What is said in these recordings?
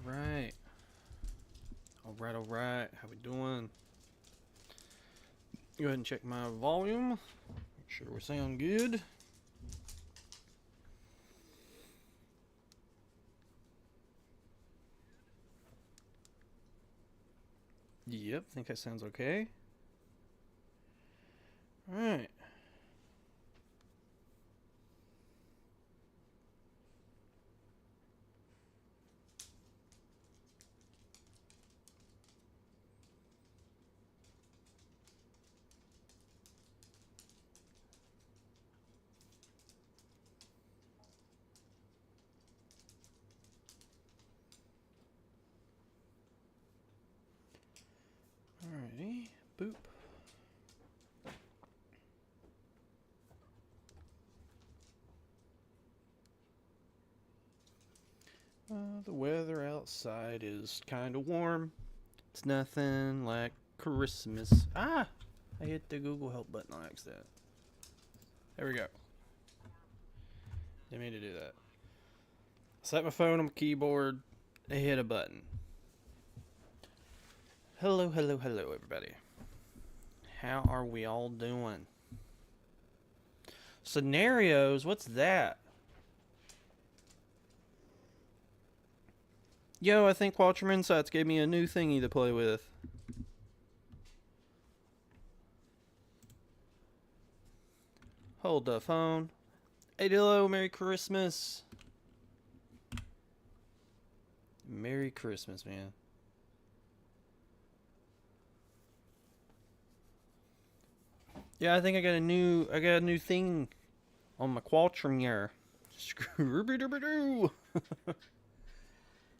right. All right. How we doing? Go ahead and check my volume. Make sure we sound good. Yep, think that sounds okay. All right. Alrighty. Boop. The weather outside is kind of warm. It's nothing like Christmas. Ah! I hit the Google Help button on accident. There we go. Didn't mean to do that. Set my phone on my keyboard. I hit a button. Hello, everybody. How are we all doing? Scenarios? What's that? Yo, I think Qualtrim Insights gave me a new thingy to play with. Hold the phone. Hey, hello, Merry Christmas. Merry Christmas, man. Yeah, I think I got a new thing on my Qualtrim here. Scooby-Dooby-Doo.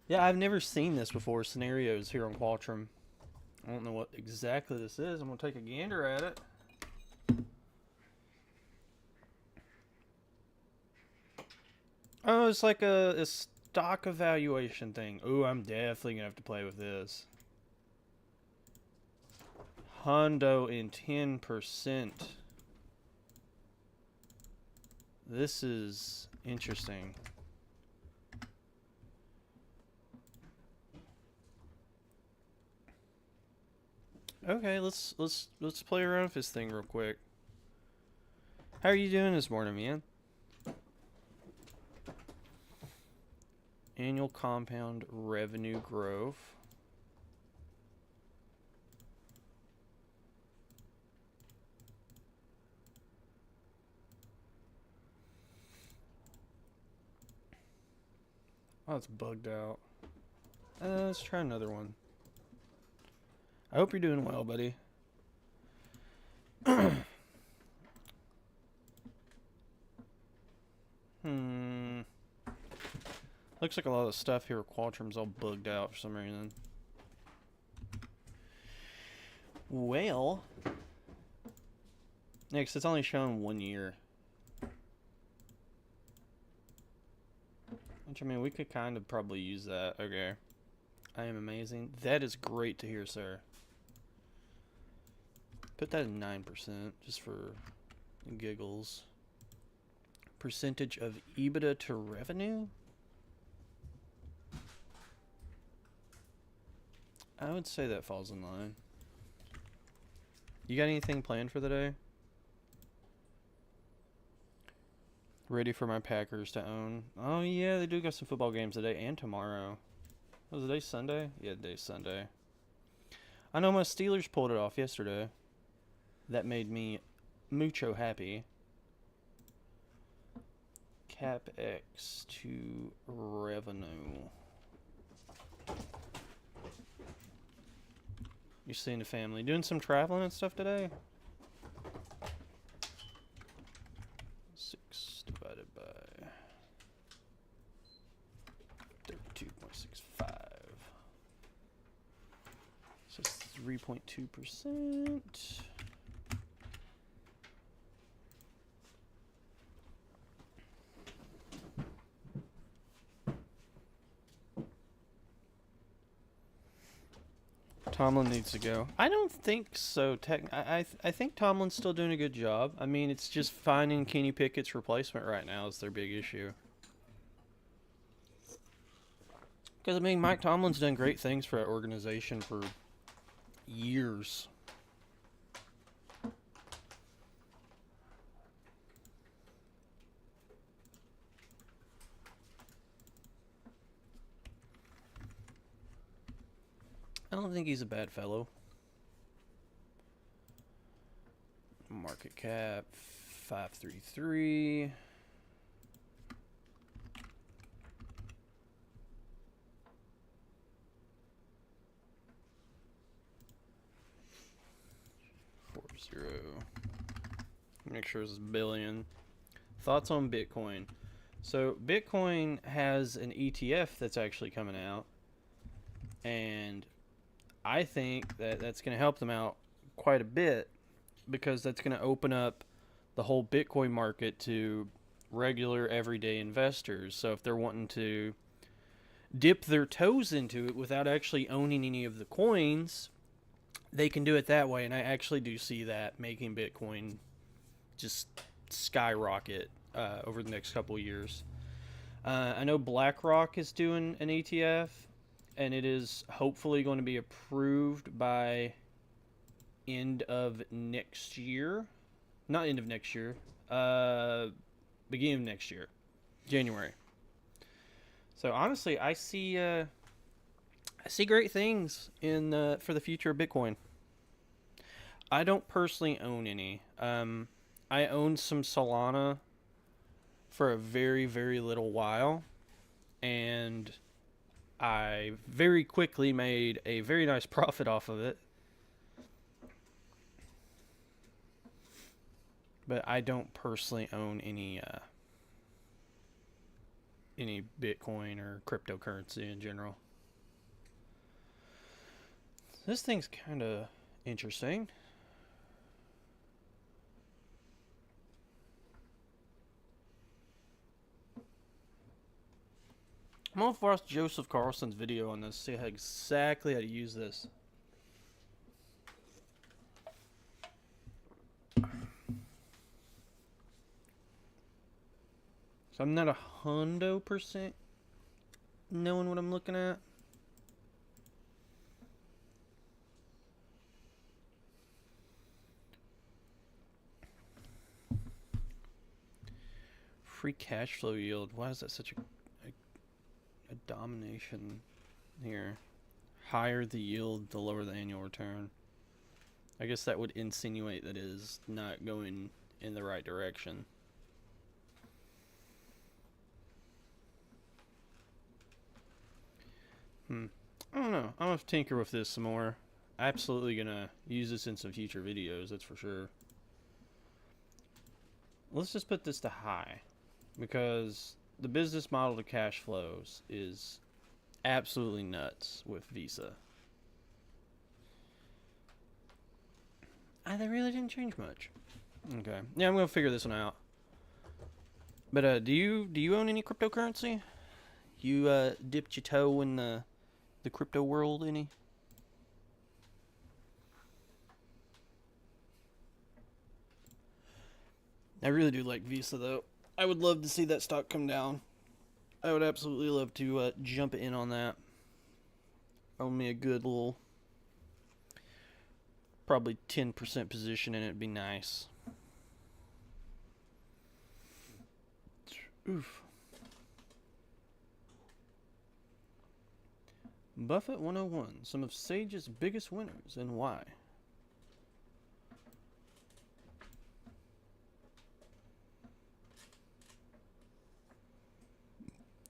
Yeah, I've never seen this before. Scenarios here on Qualtrim. I don't know what exactly this is. I'm gonna take a gander at it. Oh, it's like a stock evaluation thing. Ooh, I'm definitely gonna have to play with this. Hundo in 10%. This is interesting. Okay, let's play around with this thing real quick. How are you doing this morning, man? Annual compound revenue growth. Oh, it's bugged out. Let's try another one. I hope you're doing well, buddy. Looks like a lot of stuff here with Qualtrim's all bugged out for some reason. Well, next it's only showing 1 year. Which, I mean, we could kind of probably use that. Okay. I am amazing. That is great to hear, sir. Put that at 9%, just for giggles. Percentage of EBITDA to revenue? I would say that falls in line. You got anything planned for the day? Ready for my Packers to own. Oh yeah, they do got some football games today and tomorrow. Was the day Sunday? Yeah, the day's Sunday. I know my Steelers pulled it off yesterday. That made me mucho happy. CapEx to revenue. You seeing the family doing some traveling and stuff today? 6 divided by 32.65. So it's 3.2%. Tomlin needs to go. I don't think so. I think Tomlin's still doing a good job. I mean, it's just finding Kenny Pickett's replacement right now is their big issue. Because, I mean, Mike Tomlin's done great things for that organization for years. I don't think he's a bad fellow. Market cap 533. Make sure it's billion. Thoughts on Bitcoin? So Bitcoin has an ETF that's actually coming out, and I think that that's going to help them out quite a bit, because that's going to open up the whole Bitcoin market to regular everyday investors. So if they're wanting to dip their toes into it without actually owning any of the coins, they can do it that way. And I actually do see that making Bitcoin just skyrocket over the next couple of years. I know BlackRock is doing an ETF, and it is hopefully going to be approved by end of next year. Not end of next year. Beginning of next year. January. So honestly, I see great things in for the future of Bitcoin. I don't personally own any. I owned some Solana for a very, very little while, and I very quickly made a very nice profit off of it. But I don't personally own any Bitcoin or cryptocurrency in general. This thing's kind of interesting. I'm going to watch Joseph Carlson's video on this, see exactly how to use this. So I'm not 100% knowing what I'm looking at. Free cash flow yield. Why is that such a domination here? Higher the yield, the lower the annual return. I guess that would insinuate that it is not going in the right direction. I don't know. I'm going to tinker with this some more. Absolutely going to use this in some future videos, that's for sure. Let's just put this to high, because the business model to cash flows is absolutely nuts with Visa. They really didn't change much. Okay. Yeah, I'm going to figure this one out. But do you own any cryptocurrency? You dipped your toe in the crypto world any? I really do like Visa, though. I would love to see that stock come down. I would absolutely love to jump in on that. Own me a good little, probably 10% position in it would be nice. Oof. Buffett 101. Some of Sage's biggest winners and why.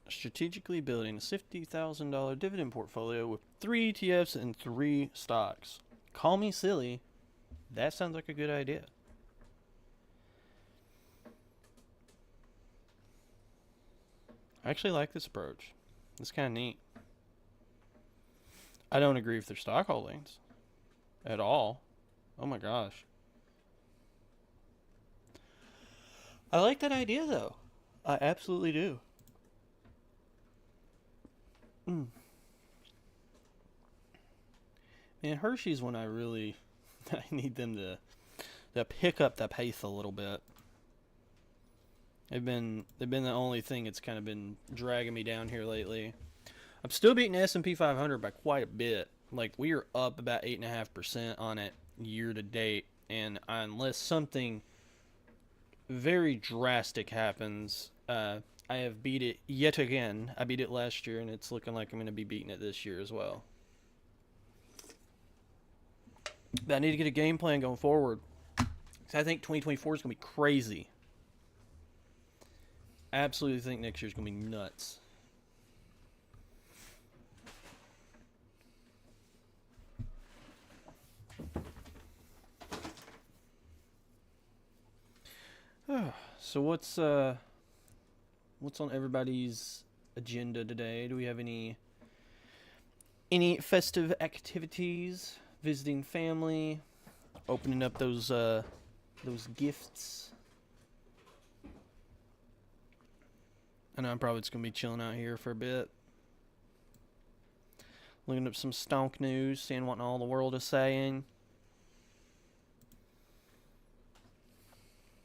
Strategically building a $50,000 dividend portfolio with 3 ETFs and 3 stocks. Call me silly. That sounds like a good idea. I actually like this approach. It's kind of neat. I don't agree with their stock holdings at all. Oh my gosh. I like that idea, though. I absolutely do. Man, Hershey's when I need them to pick up the pace a little bit. They've been the only thing that's kind of been dragging me down here lately. I'm still beating S&P 500 by quite a bit. Like, we are up about 8.5% on it year to date, and unless something very drastic happens, I have beat it yet again. I beat it last year, and it's looking like I'm going to be beating it this year as well. But I need to get a game plan going forward. I think 2024 is going to be crazy. Absolutely think next year is going to be nuts. So what's on everybody's agenda today? Do we have any festive activities? Visiting family, opening up those gifts. I know I'm probably just gonna be chilling out here for a bit, looking up some stonk news, seeing what all the world is saying.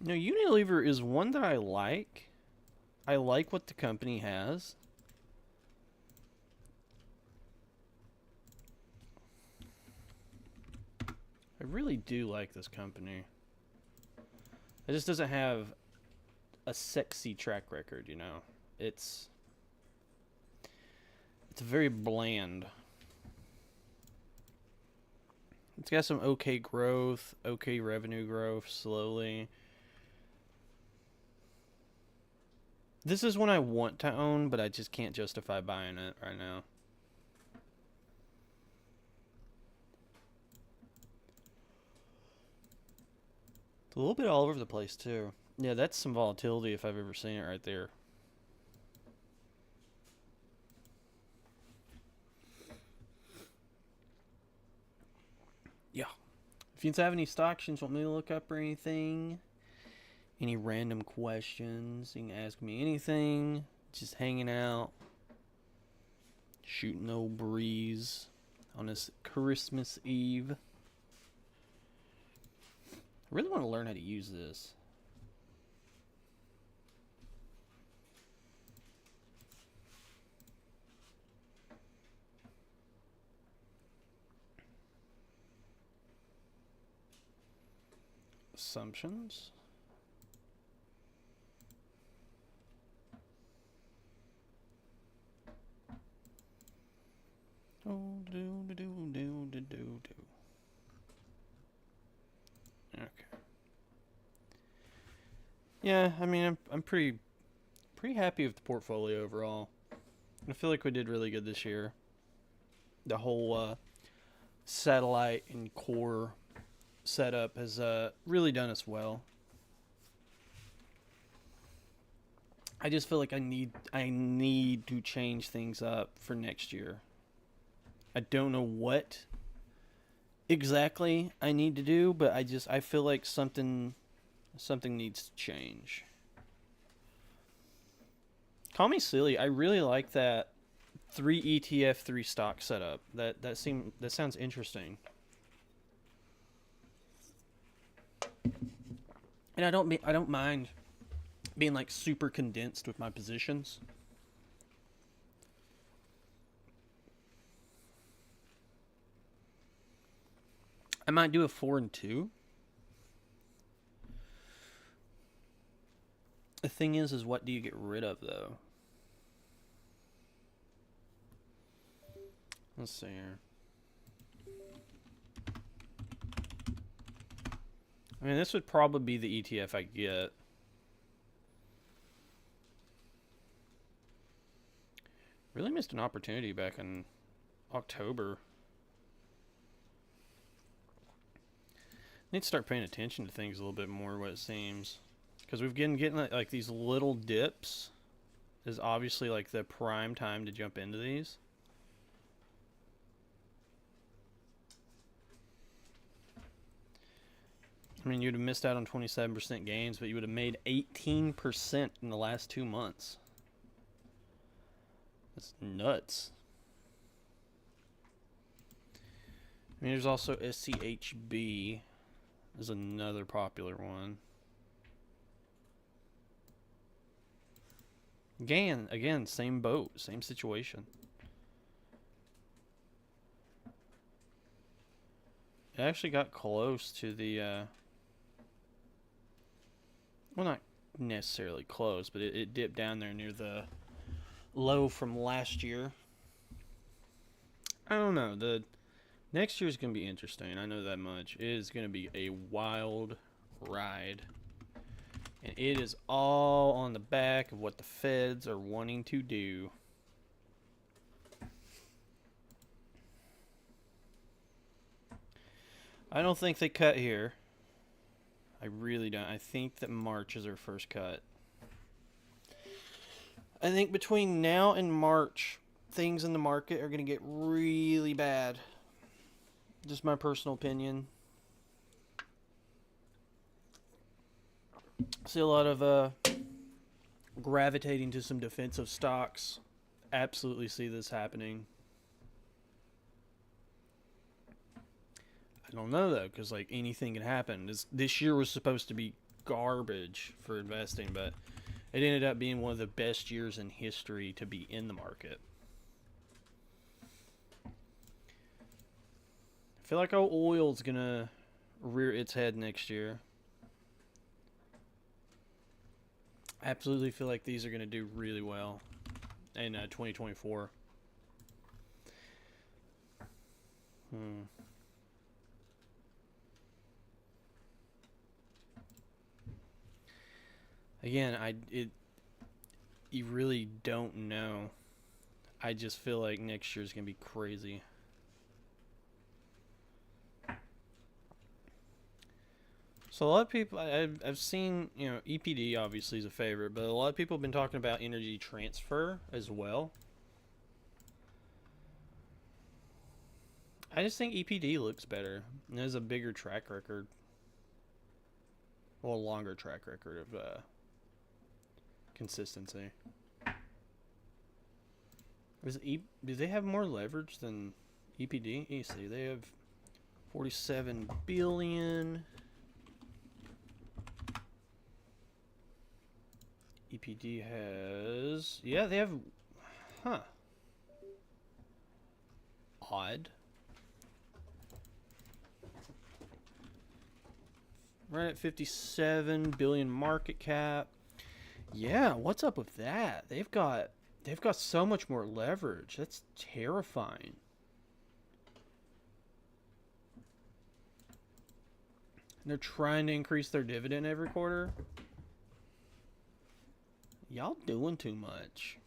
No, Unilever is one that I like. I like what the company has. I really do like this company. It just doesn't have a sexy track record, you know. It's very bland. It's got some okay growth, okay revenue growth slowly. This is one I want to own, but I just can't justify buying it right now. It's a little bit all over the place, too. Yeah, that's some volatility if I've ever seen it right there. Yeah. If you have any stocks you want me to look up or anything, any random questions, you can ask me anything. Just hanging out, shooting the old breeze on this Christmas Eve. I really want to learn how to use this. Assumptions. Okay. Yeah, I mean, I'm pretty happy with the portfolio overall. I feel like we did really good this year. The whole satellite and core setup has really done us well. I just feel like I need to change things up for next year. I don't know what exactly I need to do, but I feel like something needs to change. Call me silly. I really like that 3 ETF 3 stock setup. That sounds interesting. And I don't mind being like super condensed with my positions. I might do a 4 and 2. The thing is what do you get rid of though? Let's see here. I mean, this would probably be the ETF I get. Really missed an opportunity back in October. Need to start paying attention to things a little bit more, what it seems. Because we've been getting like these little dips is obviously like the prime time to jump into these. I mean, you'd have missed out on 27% gains, but you would have made 18% in the last 2 months. That's nuts. I mean, there's also SCHB. There's another popular one. Again, same boat, same situation. It actually got close to the, well, not necessarily close, but it dipped down there near the low from last year. I don't know. The next year is going to be interesting. I know that much. It is going to be a wild ride. And it is all on the back of what the feds are wanting to do. I don't think they cut here. I really don't. I think that March is our first cut. I think between now and March, things in the market are going to get really bad. Just my personal opinion. See a lot of gravitating to some defensive stocks. Absolutely see this happening. I don't know though, because like anything can happen. This year was supposed to be garbage for investing, but it ended up being one of the best years in history to be in the market. I feel like our oil's gonna rear its head next year. I absolutely feel like these are gonna do really well in 2024. Again, you really don't know. I just feel like next year's gonna be crazy. So a lot of people, I've seen, you know, EPD obviously is a favorite, but a lot of people have been talking about Energy Transfer as well. I just think EPD looks better. It has a bigger track record. Well, a longer track record of consistency. Do they have more leverage than EPD? You see, they have 47 billion. EPD has, yeah, they have, odd. Right at 57 billion market cap. Yeah, what's up with that? They've got so much more leverage. That's terrifying. And they're trying to increase their dividend every quarter. Y'all doing too much.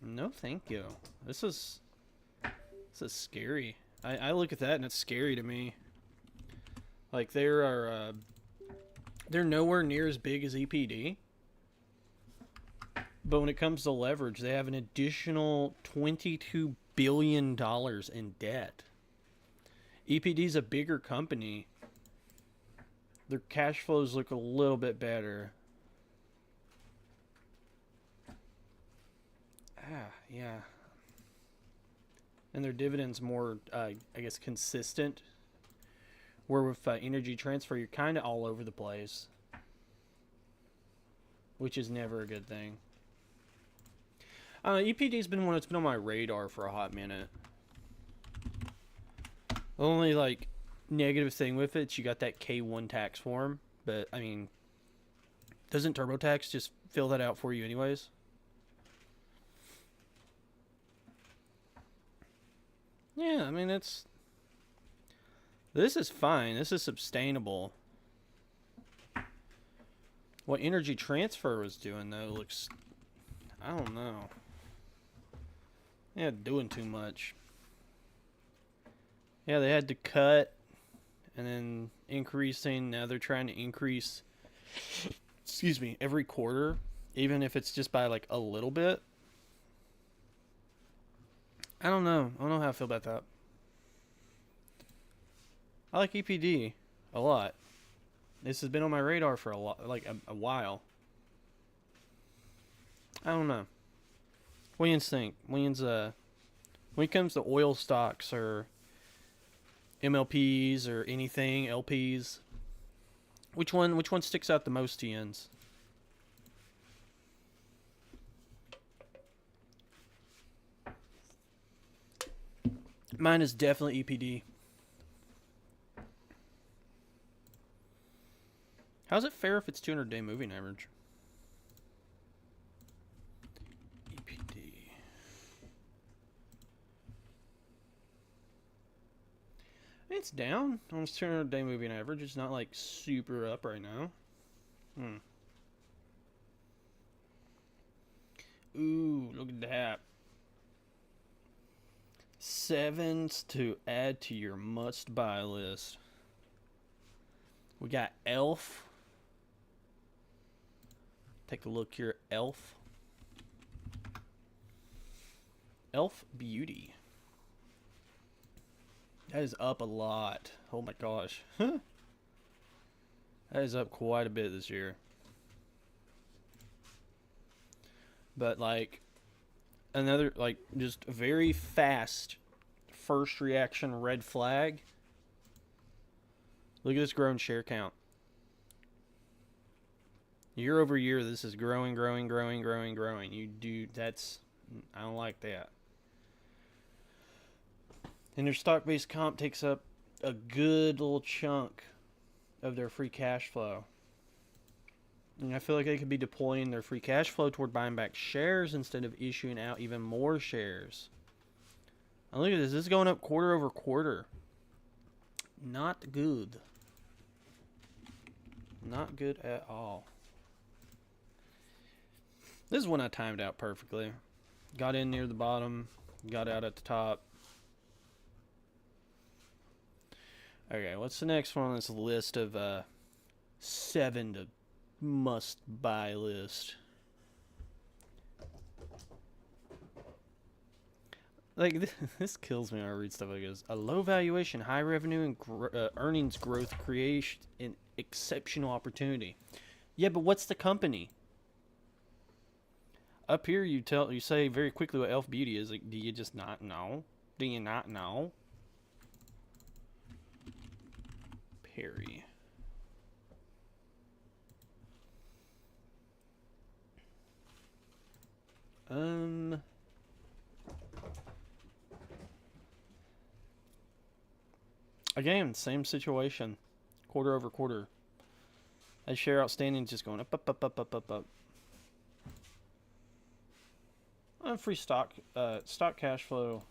No, thank you. This is scary. I look at that and it's scary to me. Like they're nowhere near as big as EPD. But when it comes to leverage, they have an additional $22 billion in debt. EPD's a bigger company. Their cash flows look a little bit better. Yeah. And their dividend's more, I guess, consistent. Where with Energy Transfer, you're kind of all over the place. Which is never a good thing. EPD's been one that's been on my radar for a hot minute. The only, like, negative thing with it, you got that K1 tax form, but I mean, doesn't TurboTax just fill that out for you anyways? Yeah, I mean, this is fine. This is sustainable. What Energy Transfer was doing though looks, I don't know. Yeah, doing too much. Yeah, they had to cut and then increasing. Now they're trying to increase, excuse me, every quarter, even if it's just by like a little bit. I don't know. I don't know how I feel about that. I like EPD a lot. This has been on my radar for a while. I don't know. What do you think? When it comes to oil stocks or MLPs or anything, LPs, which one sticks out the most to yins? Mine is definitely EPD. How's it fair if it's 200-day moving average? EPD. It's down on its 200-day moving average. It's not like super up right now. Ooh, look at that. 7s to add to your must-buy list. We got Elf. Take a look here. Elf. Elf Beauty. That is up a lot. Oh my gosh. That is up quite a bit this year. But like another, like, just very fast first reaction red flag. Look at this growing share count. Year over year, this is growing. I don't like that. And their stock-based comp takes up a good little chunk of their free cash flow. And I feel like they could be deploying their free cash flow toward buying back shares instead of issuing out even more shares. And look at this. This is going up quarter over quarter. Not good. Not good at all. This is when I timed out perfectly. Got in near the bottom. Got out at the top. Okay, what's the next one on this list of 7 to must-buy list? Like, this kills me when I read stuff like this. A low valuation, high revenue, and earnings growth creation an exceptional opportunity. Yeah, but what's the company? Up here, you say very quickly what Elf Beauty is. Like, do you just not know? Do you not know? Perry. Again, same situation. Quarter over quarter. That share outstanding is just going up. Free stock cash flow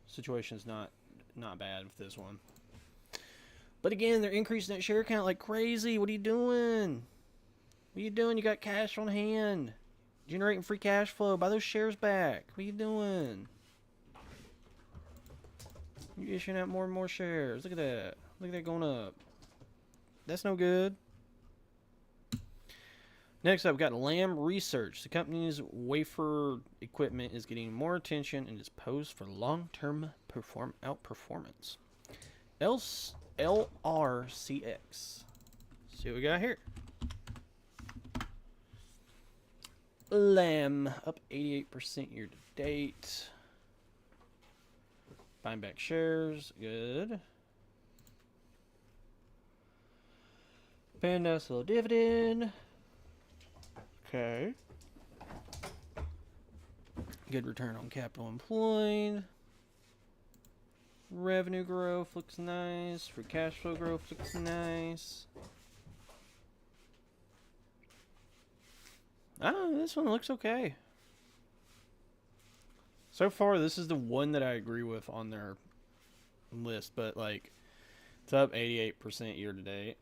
situation is not bad with this one. But again, they're increasing that share count like crazy. What are you doing? What are you doing? You got cash on hand. Generating free cash flow. Buy those shares back. What are you doing? You're issuing out more and more shares. Look at that. Look at that going up. That's no good. Next up, we've got Lam Research. The company's wafer equipment is getting more attention and is posed for long-term outperformance. LRCX. See what we got here. Lam up 88% year to date. Buying back shares. Good. Paying us a little dividend. Okay. Good return on capital employed. Revenue growth looks nice. Free cash flow growth looks nice. This one looks okay. So far, this is the one that I agree with on their list, but like, it's up 88% year to date.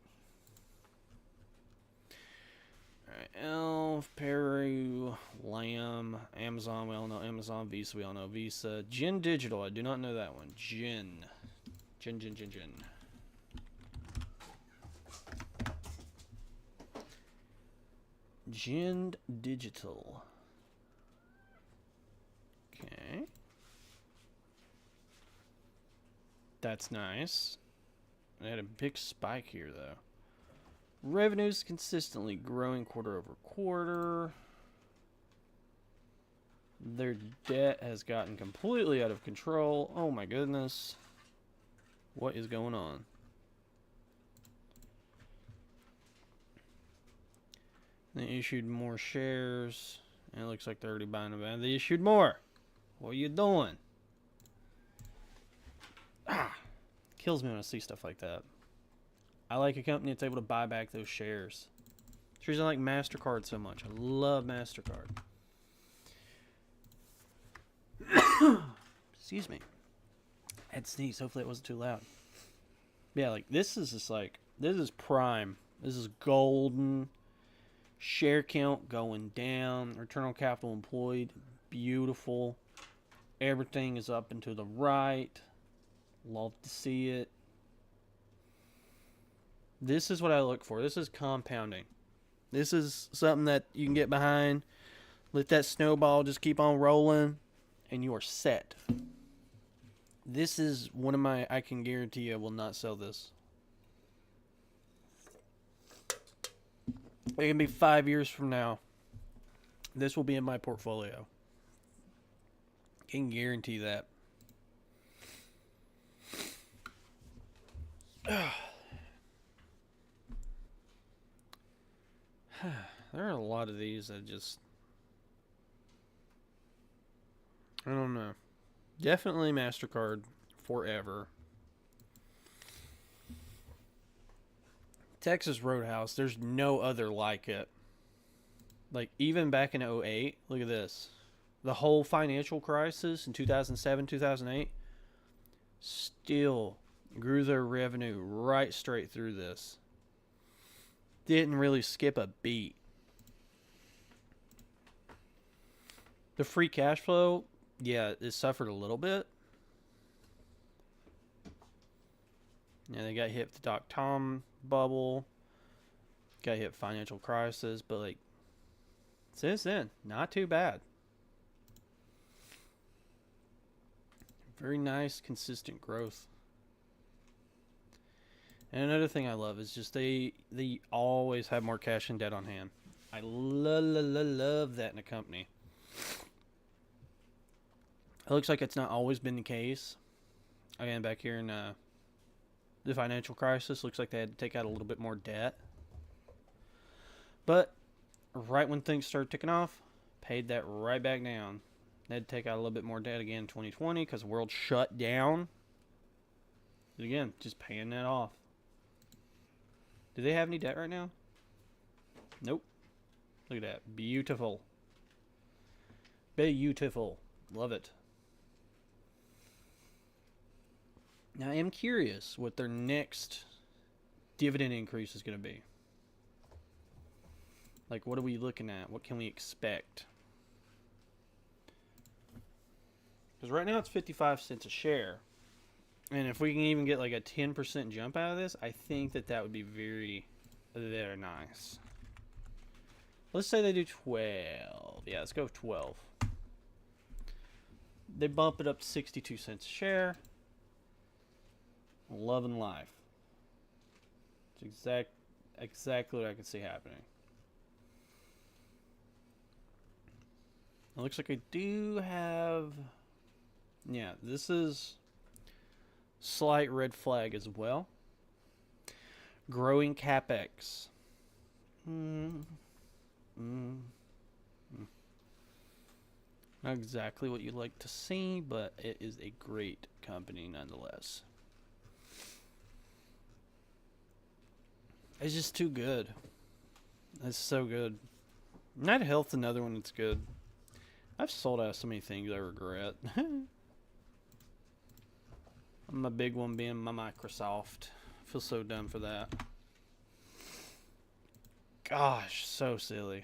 Alright, Elf, Peru, Lam, Amazon, we all know Amazon, Visa, we all know Visa. Gen Digital, I do not know that one. Gen. Gen Digital. Okay. That's nice. I had a big spike here, though. Revenues consistently growing quarter over quarter. Their debt has gotten completely out of control. Oh my goodness. What is going on? They issued more shares. And it looks like they're already buying them. They issued more. What are you doing? kills me when I see stuff like that. I like a company that's able to buy back those shares. That's the reason I like MasterCard so much. I love MasterCard. Excuse me. I had sneezed. Hopefully it wasn't too loud. Yeah, like this is just like, this is prime. This is golden. Share count going down. Return on capital employed. Beautiful. Everything is up and to the right. Love to see it. This is what I look for. This is compounding. This is something that you can get behind. Let that snowball just keep on rolling, and you are set. This is one of my, I can guarantee I will not sell this. It can be 5 years from now. This will be in my portfolio. Can guarantee that. There are a lot of these that just, I don't know. Definitely MasterCard forever. Texas Roadhouse, there's no other like it. Like, even back in 2008, look at this. The whole financial crisis in 2007, 2008, still grew their revenue right straight through this. Didn't really skip a beat. The free cash flow, yeah, it suffered a little bit. Yeah, they got hit with the dot-com bubble. Got hit financial crisis, but like since then, not too bad. Very nice, consistent growth. And another thing I love is just they always have more cash and debt on hand. I love that in a company. It looks like it's not always been the case. Again, back here in the financial crisis, looks like they had to take out a little bit more debt. But right when things started ticking off, paid that right back down. They had to take out a little bit more debt again in 2020 because the world shut down. But again, just paying that off. Do they have any debt right now? Nope. Look at that. Beautiful. Beautiful. Love it. Now, I am curious what their next dividend increase is going to be. Like, what are we looking at? What can we expect? Because right now it's 55 cents a share. And if we can even get like a 10% jump out of this, I think that would be very, very nice. Let's say they do 12. Yeah, let's go with 12. They bump it up to 62 cents a share. Loving life. It's exactly what I can see happening. It looks like I do have... Yeah, this is slight red flag as well. Growing CapEx. Not exactly what you'd like to see, but it is a great company nonetheless. It's just too good. It's so good. United Health's another one that's good. I've sold out so many things I regret. My big one being my Microsoft. I feel so dumb for that. Gosh, so silly.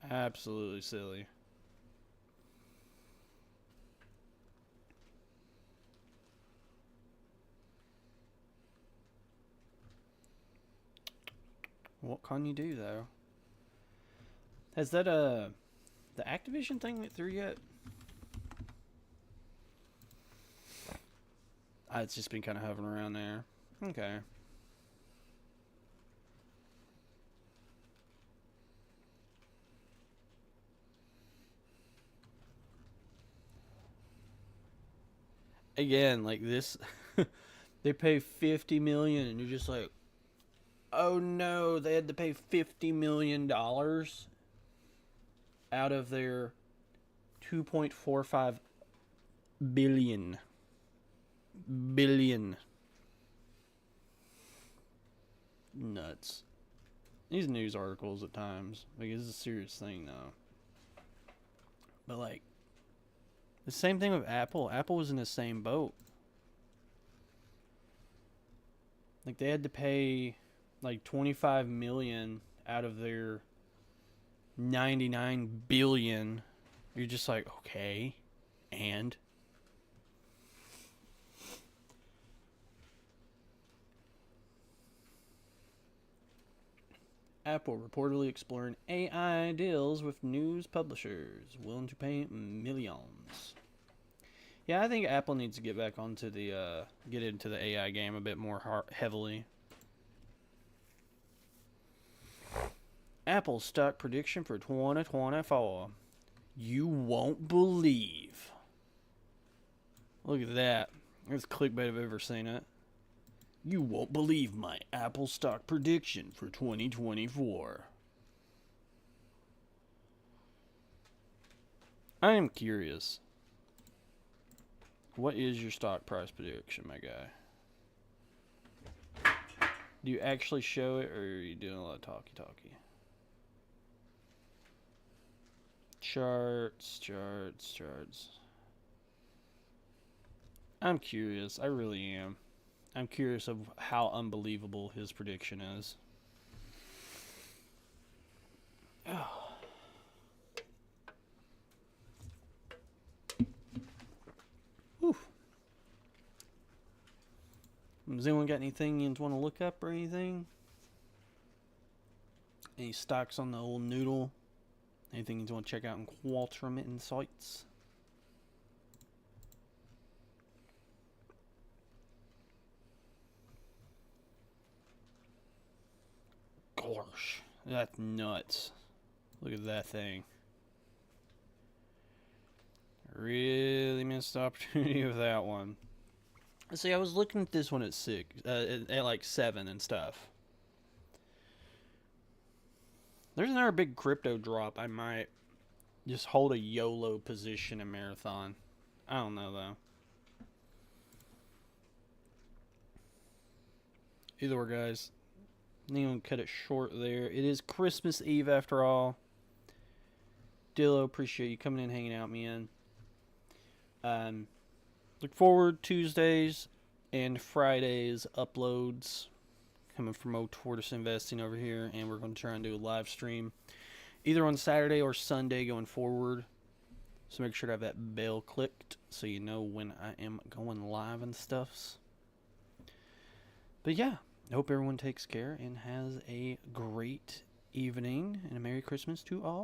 Absolutely silly. What can you do though? Has that the Activision thing went through yet? It's just been kind of hovering around there. Okay. Again, like this, they pay $50 million, and you're just like, oh no, they had to pay $50 million out of their $2.45 billion. Billion. Nuts. These news articles at times, like, it's a serious thing though. But like, the same thing with Apple. Apple was in the same boat. Like, they had to pay like 25 million out of their 99 billion. You're just like, okay, and Apple reportedly exploring AI deals with news publishers willing to pay millions. Yeah, I think Apple needs to get back onto the get into the AI game a bit more heavily. Apple stock prediction for 2024. You won't believe. Look at that. It's clickbait if I've ever seen it. You won't believe my Apple stock prediction for 2024. I am curious. What is your stock price prediction, my guy? Do you actually show it, or are you doing a lot of talky-talky? Charts. I'm curious. I really am. I'm curious of how unbelievable his prediction is. Oh. Oof. Does anyone got anything you want to look up or anything? Any stocks on the old noodle? Anything you want to check out in Qualtrim Insights? Gosh, that's nuts. Look at that thing. Really missed the opportunity with that one. See, I was looking at this one at 6, at like 7 and stuff. There's another big crypto drop. I might just hold a YOLO position in Marathon. I don't know though. Either way, guys. I'm gonna cut it short there. It is Christmas Eve after all. Dillo, appreciate you coming in, hanging out, man. Look forward Tuesdays and Fridays uploads coming from O Tortoise Investing over here, and we're going to try and do a live stream either on Saturday or Sunday going forward. So make sure to have that bell clicked so you know when I am going live and stuffs. But yeah, I hope everyone takes care and has a great evening and a Merry Christmas to all.